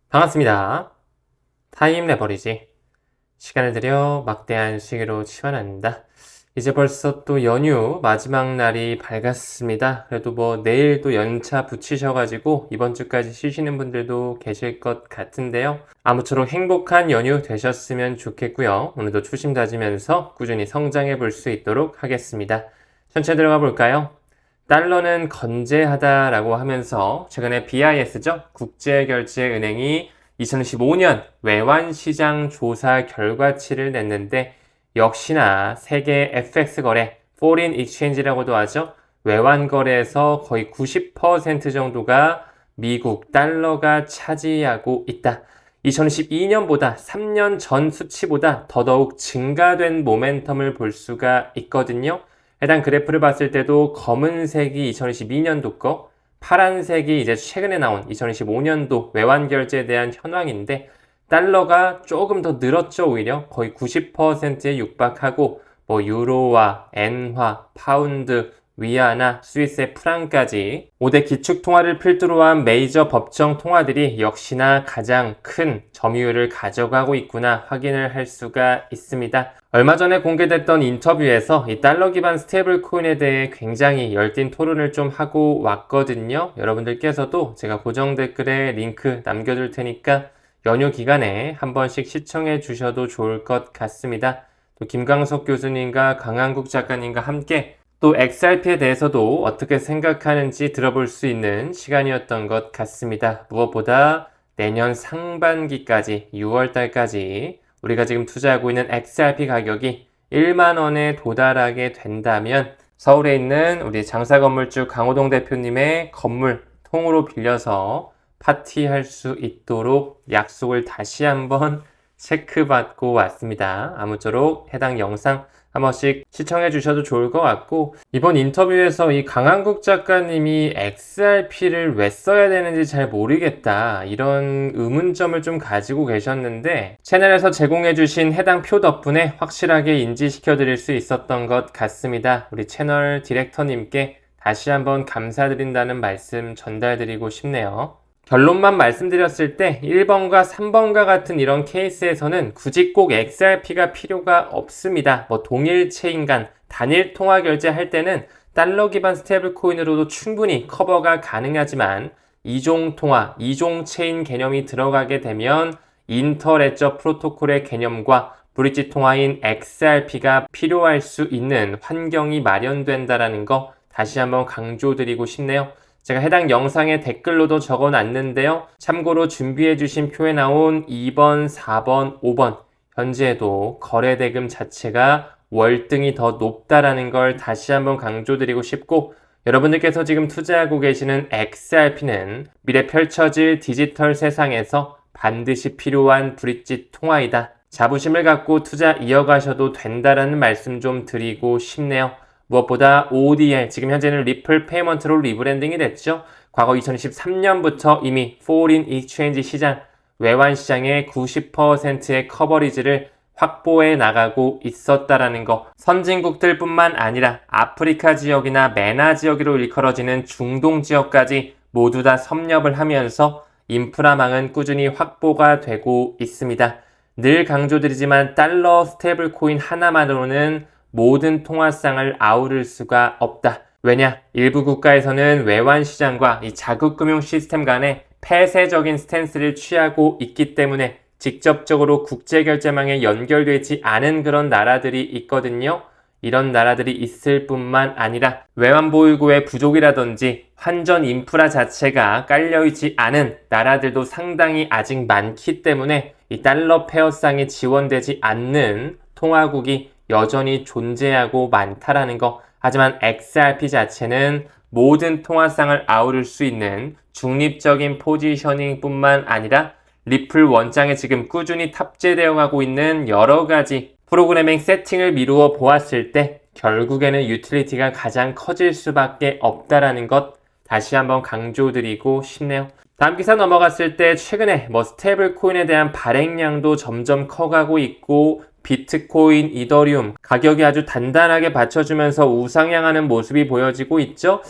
반갑습니다. 타임 레버리지. 시간을 들여 막대한 시기로 치환합니다. 이제 벌써 또 연휴 마지막 날이 밝았습니다. 그래도 뭐 내일 또 연차 붙이셔가지고 이번 주까지 쉬시는 분들도 계실 것 같은데요. 아무쪼록 행복한 연휴 되셨으면 좋겠고요. 오늘도 초심 다지면서 꾸준히 성장해 볼 수 있도록 하겠습니다. 천천히 들어가 볼까요? 달러는 건재하다라고 하면서 최근에 BIS죠. 국제결제은행이 2015년 외환시장 조사 결과치를 냈는데 역시나 세계 FX 거래, Foreign Exchange라고도 하죠. 외환 거래에서 거의 90% 정도가 미국 달러가 차지하고 있다. 2012년보다 3년 전 수치보다 더더욱 증가된 모멘텀을 볼 수가 있거든요. 해당 그래프를 봤을 때도 검은색이 2022년도 거, 파란색이 이제 최근에 나온 2025년도 외환 결제에 대한 현황인데 달러가 조금 더 늘었죠. 오히려 거의 90%에 육박하고 뭐 유로화, 엔화, 파운드, 위안화, 스위스의 프랑까지 5대 기축통화를 필두로 한 메이저 법정 통화들이 역시나 가장 큰 점유율을 가져가고 있구나 확인을 할 수가 있습니다. 얼마 전에 공개됐던 인터뷰에서 이 달러 기반 스테이블 코인에 대해 굉장히 열띤 토론을 좀 하고 왔거든요. 여러분들께서도 제가 고정 댓글에 링크 남겨둘 테니까 연휴 기간에 한 번씩 시청해 주셔도 좋을 것 같습니다. 또 김광석 교수님과 강한국 작가님과 함께 또 XRP에 대해서도 어떻게 생각하는지 들어볼 수 있는 시간이었던 것 같습니다. 무엇보다 내년 상반기까지 6월달까지 우리가 지금 투자하고 있는 XRP 가격이 1만 원에 도달하게 된다면 서울에 있는 우리 장사건물주 강호동 대표님의 건물 통으로 빌려서 파티할 수 있도록 약속을 다시 한번 체크받고 왔습니다. 아무쪼록 해당 영상 한 번씩 시청해 주셔도 좋을 것 같고 이번 인터뷰에서 이 강한국 작가님이 XRP를 왜 써야 되는지 잘 모르겠다 이런 의문점을 좀 가지고 계셨는데 채널에서 제공해 주신 해당 표 덕분에 확실하게 인지시켜 드릴 수 있었던 것 같습니다. 우리 채널 디렉터님께 다시 한번 감사드린다는 말씀 전달드리고 싶네요. 결론만 말씀드렸을 때 1번과 3번과 같은 이런 케이스에서는 굳이 꼭 XRP가 필요가 없습니다. 뭐 동일체인 간 단일 통화 결제할 때는 달러 기반 스테이블 코인으로도 충분히 커버가 가능하지만 이종 통화, 이종 체인 개념이 들어가게 되면 인터레저 프로토콜의 개념과 브릿지 통화인 XRP가 필요할 수 있는 환경이 마련된다라는 거 다시 한번 강조드리고 싶네요. 제가 해당 영상에 댓글로도 적어놨는데요. 참고로 준비해주신 표에 나온 2번, 4번, 5번 현재에도 거래대금 자체가 월등히 더 높다라는 걸 다시 한번 강조드리고 싶고 여러분들께서 지금 투자하고 계시는 XRP는 미래 펼쳐질 디지털 세상에서 반드시 필요한 브릿지 통화이다. 자부심을 갖고 투자 이어가셔도 된다라는 말씀 좀 드리고 싶네요. 무엇보다 ODR, 지금 현재는 리플 페이먼트로 리브랜딩이 됐죠. 과거 2013년부터 이미 Foreign Exchange 시장, 외환 시장의 90%의 커버리지를 확보해 나가고 있었다라는 거. 선진국들 뿐만 아니라 아프리카 지역이나 메나 지역으로 일컬어지는 중동 지역까지 모두 다 섭렵을 하면서 인프라망은 꾸준히 확보가 되고 있습니다. 늘 강조드리지만 달러 스테이블 코인 하나만으로는 모든 통화상을 아우를 수가 없다. 왜냐? 일부 국가에서는 외환 시장과 이 자국금융 시스템 간의 폐쇄적인 스탠스를 취하고 있기 때문에 직접적으로 국제결제망에 연결되지 않은 그런 나라들이 있거든요. 이런 나라들이 있을 뿐만 아니라 외환보유고의 부족이라든지 환전 인프라 자체가 깔려있지 않은 나라들도 상당히 아직 많기 때문에 이 달러 페어상이 지원되지 않는 통화국이 여전히 존재하고 많다라는 거. 하지만 XRP 자체는 모든 통화상을 아우를 수 있는 중립적인 포지셔닝 뿐만 아니라 리플 원장에 지금 꾸준히 탑재되어 가고 있는 여러 가지 프로그래밍 세팅을 미루어 보았을 때 결국에는 유틸리티가 가장 커질 수밖에 없다라는 것 다시 한번 강조드리고 싶네요. 다음 기사 넘어갔을 때 최근에 스테이블 코인에 대한 발행량도 점점 커가고 있고 비트코인, 이더리움 가격이 아주 단단하게 받쳐주면서 우상향하는 모습이 보여지고 있죠.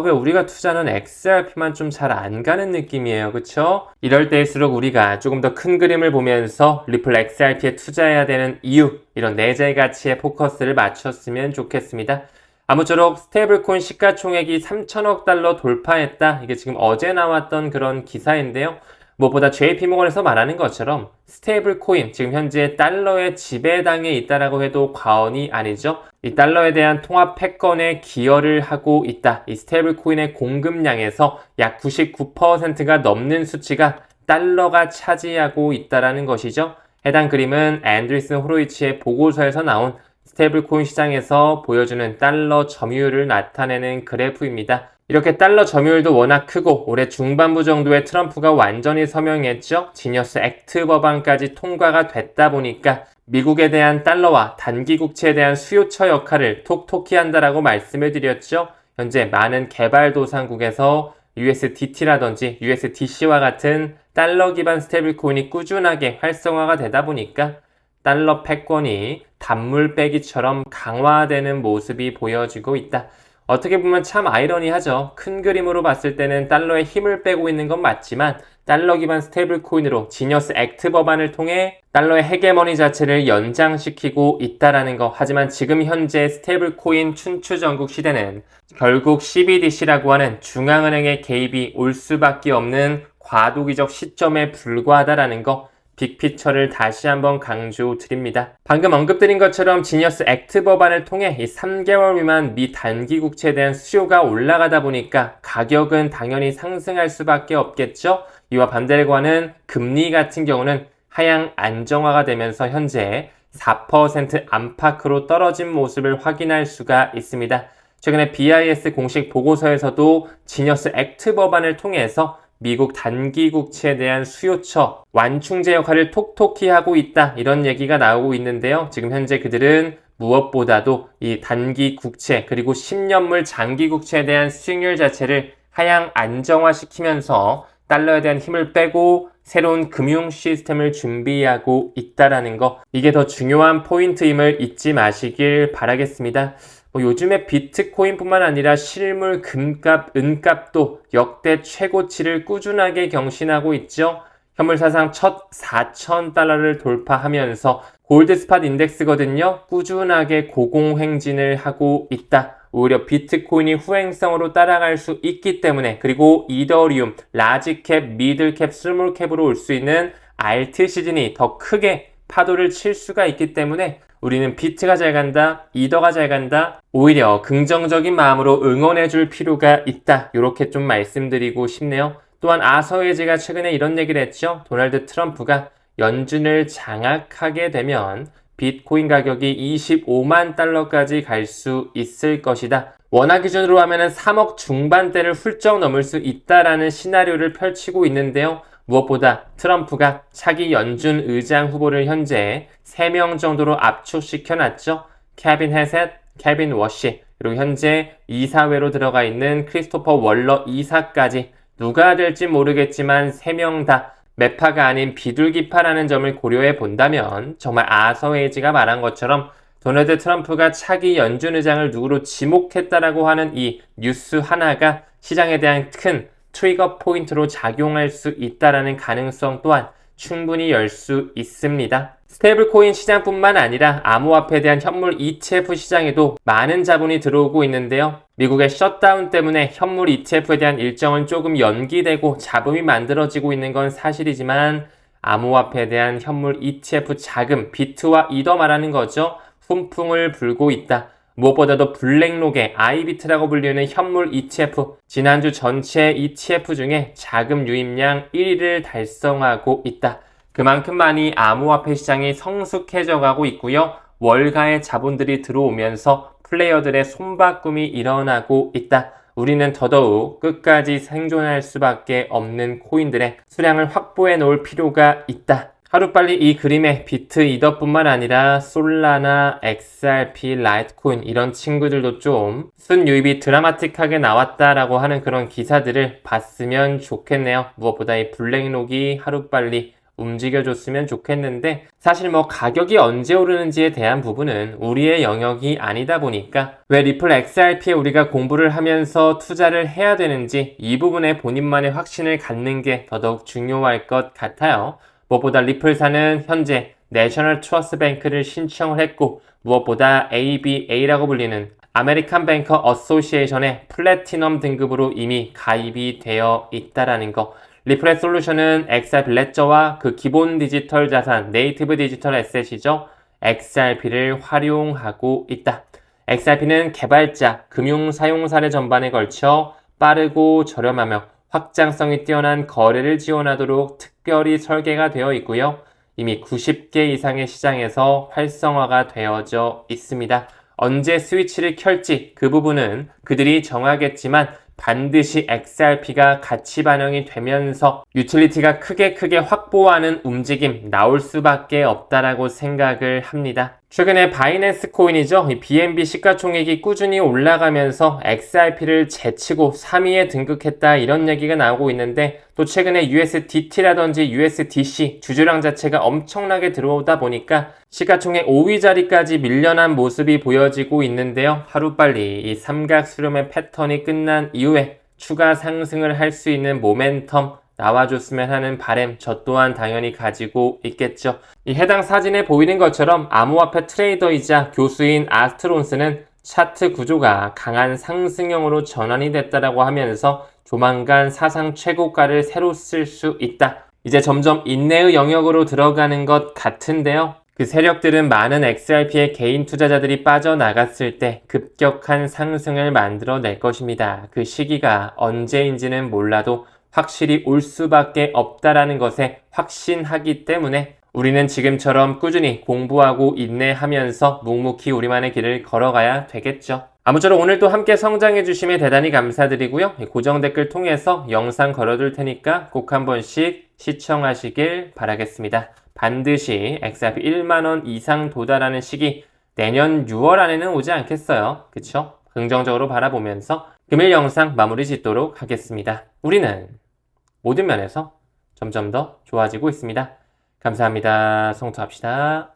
왜 우리가 투자는 XRP만 좀 잘 안 가는 느낌이에요. 그쵸? 이럴 때일수록 우리가 조금 더 큰 그림을 보면서 리플 XRP에 투자해야 되는 이유, 이런 내재 가치에 포커스를 맞췄으면 좋겠습니다. 아무쪼록 스테이블코인 시가총액이 3천억 달러 돌파했다. 이게 지금 어제 나왔던 그런 기사인데요. 무엇보다 JP모건에서 말하는 것처럼 스테이블코인, 지금 현재 달러의 지배당에 있다라고 해도 과언이 아니죠. 이 달러에 대한 통합 패권에 기여를 하고 있다. 이 스테이블코인의 공급량에서 약 99%가 넘는 수치가 달러가 차지하고 있다라는 것이죠. 해당 그림은 앤드리슨 호로이치의 보고서에서 나온 스테이블코인 시장에서 보여주는 달러 점유율을 나타내는 그래프입니다. 이렇게 달러 점유율도 워낙 크고 올해 중반부 정도에 트럼프가 완전히 서명했죠. 지니어스 액트 법안까지 통과가 됐다 보니까 미국에 대한 달러와 단기 국채에 대한 수요처 역할을 톡톡히 한다라고 말씀을 드렸죠. 현재 많은 개발도상국에서 USDT라든지 USDC와 같은 달러 기반 스테이블코인이 꾸준하게 활성화가 되다 보니까 달러 패권이 단물 빼기처럼 강화되는 모습이 보여지고 있다. 어떻게 보면 참 아이러니하죠. 큰 그림으로 봤을 때는 달러에 힘을 빼고 있는 건 맞지만 달러 기반 스테이블 코인으로 지니어스 액트 법안을 통해 달러의 헤게모니 자체를 연장시키고 있다라는 거. 하지만 지금 현재 스테이블 코인 춘추 전국 시대는 결국 CBDC라고 하는 중앙은행의 개입이 올 수밖에 없는 과도기적 시점에 불과하다라는 거. 빅피처를 다시 한번 강조드립니다. 방금 언급드린 것처럼 지니어스 액트 법안을 통해 이 3개월 미만 미 단기 국채에 대한 수요가 올라가다 보니까 가격은 당연히 상승할 수밖에 없겠죠. 이와 반대과는 금리 같은 경우는 하향 안정화가 되면서 현재 4% 안팎으로 떨어진 모습을 확인할 수가 있습니다. 최근에 BIS 공식 보고서에서도 지니어스 액트 법안을 통해서 미국 단기 국채에 대한 수요처, 완충제 역할을 톡톡히 하고 있다. 이런 얘기가 나오고 있는데요. 지금 현재 그들은 무엇보다도 이 단기 국채 그리고 10년물 장기 국채에 대한 수익률 자체를 하향 안정화시키면서 달러에 대한 힘을 빼고 새로운 금융 시스템을 준비하고 있다라는 거. 이게 더 중요한 포인트임을 잊지 마시길 바라겠습니다. 요즘에 비트코인뿐만 아니라 실물 금값, 은값도 역대 최고치를 꾸준하게 경신하고 있죠. 현물 사상 첫 4,000달러를 돌파하면서 골드스팟 인덱스거든요. 꾸준하게 고공행진을 하고 있다. 오히려 비트코인이 후행성으로 따라갈 수 있기 때문에, 그리고 이더리움, 라지캡, 미들캡, 스몰캡으로 올 수 있는 알트 시즌이 더 크게 파도를 칠 수가 있기 때문에 우리는 비트가 잘 간다, 이더가 잘 간다, 오히려 긍정적인 마음으로 응원해줄 필요가 있다. 이렇게 좀 말씀드리고 싶네요. 또한 아서웨이지가 최근에 이런 얘기를 했죠. 도널드 트럼프가 연준을 장악하게 되면 비트코인 가격이 25만 달러까지 갈 수 있을 것이다. 원화 기준으로 하면 3억 중반대를 훌쩍 넘을 수 있다라는 시나리오를 펼치고 있는데요. 무엇보다 트럼프가 차기 연준 의장 후보를 현재 3명 정도로 압축시켜놨죠. 케빈 헤셋, 케빈 워시, 그리고 현재 이사회로 들어가 있는 크리스토퍼 월러 이사까지 누가 될지 모르겠지만 3명 다 매파가 아닌 비둘기파라는 점을 고려해 본다면 정말 아서웨이지가 말한 것처럼 도널드 트럼프가 차기 연준 의장을 누구로 지목했다라고 하는 이 뉴스 하나가 시장에 대한 큰 트리거 포인트로 작용할 수 있다라는 가능성 또한 충분히 열 수 있습니다. 스테이블코인 시장뿐만 아니라 암호화폐에 대한 현물 ETF 시장에도 많은 자본이 들어오고 있는데요. 미국의 셧다운 때문에 현물 ETF에 대한 일정은 조금 연기되고 잡음이 만들어지고 있는 건 사실이지만 암호화폐에 대한 현물 ETF 자금, 비트와 이더 말하는 거죠. 훈풍을 불고 있다. 무엇보다도 블랙록의 아이비트라고 불리는 현물 ETF, 지난주 전체 ETF 중에 자금 유입량 1위를 달성하고 있다. 그만큼 많이 암호화폐 시장이 성숙해져 가고 있고요. 월가의 자본들이 들어오면서 플레이어들의 손바꿈이 일어나고 있다. 우리는 더더욱 끝까지 생존할 수밖에 없는 코인들의 수량을 확보해 놓을 필요가 있다. 하루빨리 이 그림에 비트 이더뿐만 아니라 솔라나, XRP, 라이트코인 이런 친구들도 좀 순유입이 드라마틱하게 나왔다라고 하는 그런 기사들을 봤으면 좋겠네요. 무엇보다 이 블랙록이 하루빨리 움직여줬으면 좋겠는데 사실 뭐 가격이 언제 오르는지에 대한 부분은 우리의 영역이 아니다 보니까 왜 리플 XRP에 우리가 공부를 하면서 투자를 해야 되는지 이 부분에 본인만의 확신을 갖는 게 더더욱 중요할 것 같아요. 무엇보다 리플사는 현재 내셔널 트러스트 뱅크를 신청을 했고 무엇보다 ABA라고 불리는 아메리칸 뱅커 어소시에이션의 플래티넘 등급으로 이미 가입이 되어 있다라는 거. 리플의 솔루션은 XRP 레저와 그 기본 디지털 자산, 네이티브 디지털 에셋이죠. XRP를 활용하고 있다. XRP는 개발자, 금융 사용사를 전반에 걸쳐 빠르고 저렴하며 확장성이 뛰어난 거래를 지원하도록 특별히 설계가 되어 있고요. 이미 90개 이상의 시장에서 활성화가 되어져 있습니다. 언제 스위치를 켤지 그 부분은 그들이 정하겠지만 반드시 XRP가 가치 반영이 되면서 유틸리티가 크게 확보하는 움직임 나올 수밖에 없다라고 생각을 합니다. 최근에 바이낸스 코인이죠. 이 BNB 시가총액이 꾸준히 올라가면서 XRP를 제치고 3위에 등극했다 이런 얘기가 나오고 있는데 또 최근에 USDT라든지 USDC 주주량 자체가 엄청나게 들어오다 보니까 시가총액 5위 자리까지 밀려난 모습이 보여지고 있는데요. 하루빨리 이 삼각수렴의 패턴이 끝난 이후에 추가 상승을 할 수 있는 모멘텀 나와줬으면 하는 바람 저 또한 당연히 가지고 있겠죠. 이 해당 사진에 보이는 것처럼 암호화폐 트레이더이자 교수인 아스트론스는 차트 구조가 강한 상승형으로 전환이 됐다라고 하면서 조만간 사상 최고가를 새로 쓸 수 있다. 이제 점점 인내의 영역으로 들어가는 것 같은데요. 그 세력들은 많은 XRP의 개인 투자자들이 빠져나갔을 때 급격한 상승을 만들어낼 것입니다. 그 시기가 언제인지는 몰라도 확실히 올 수밖에 없다라는 것에 확신하기 때문에 우리는 지금처럼 꾸준히 공부하고 인내하면서 묵묵히 우리만의 길을 걸어가야 되겠죠. 아무쪼록 오늘도 함께 성장해 주시면 대단히 감사드리고요. 고정 댓글 통해서 영상 걸어둘 테니까 꼭 한 번씩 시청하시길 바라겠습니다. 반드시 XRP 1만원 이상 도달하는 시기 내년 6월 안에는 오지 않겠어요. 그쵸? 긍정적으로 바라보면서 금일 영상 마무리 짓도록 하겠습니다. 우리는 모든 면에서 점점 더 좋아지고 있습니다. 감사합니다. 성투합시다.